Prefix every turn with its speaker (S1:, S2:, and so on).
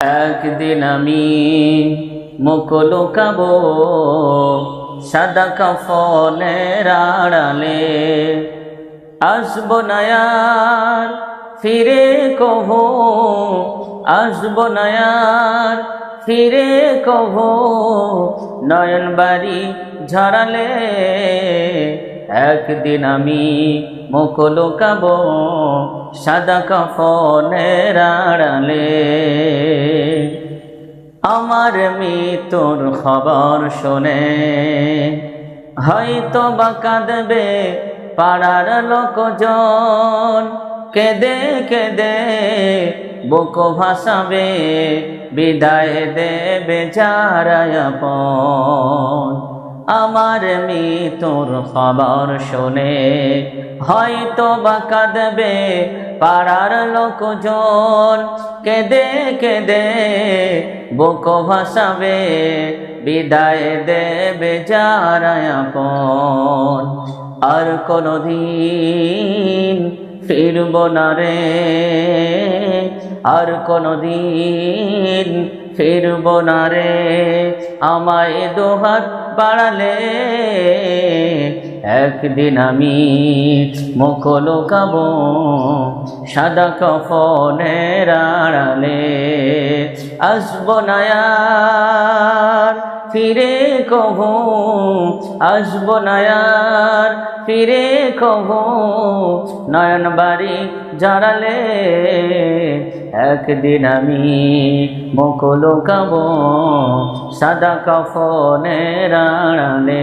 S1: একদিন আমি মুখ লুকাবো সাদা কাফনের আড়ালে, আসবো না আর ফিরে কভু, আসবো না আর ফিরে কভু, নয়ন বাড়ি ঝরালে। একদিন আমি মুখ লুকাবো সাদা কাফনের আড়ালে। আমার মৃত্যুর খবর শুনে হয়তো বা কাঁদবে পাড়ার লোকজন, কেঁদে কেঁদে বুক ভাসাবে, বিদায় দেবে যারা আপন। আমার মৃত্যুর খবর শুনে হয়তো বা কাঁদবে পাড়ার লোকজন, কেঁদে কেঁদে বুক ভাসাবে, বিদায় দেবে যারা আপন। আর কোনদিন ফিরব না রে, আর কোনদিন ফিরব না রে, আমায় দুহাত বাড়ালে। একদিন আমি মুখ লুকাবো সাদা কাফনের আড়ালে, আসবো না আর ফিরে কভু, আসবো না আর ফিরে কভু, নয়ন বাড়ি ঝরালে। একদিন আমি মুখ লুকাবো সাদা কাফনের আড়ালে।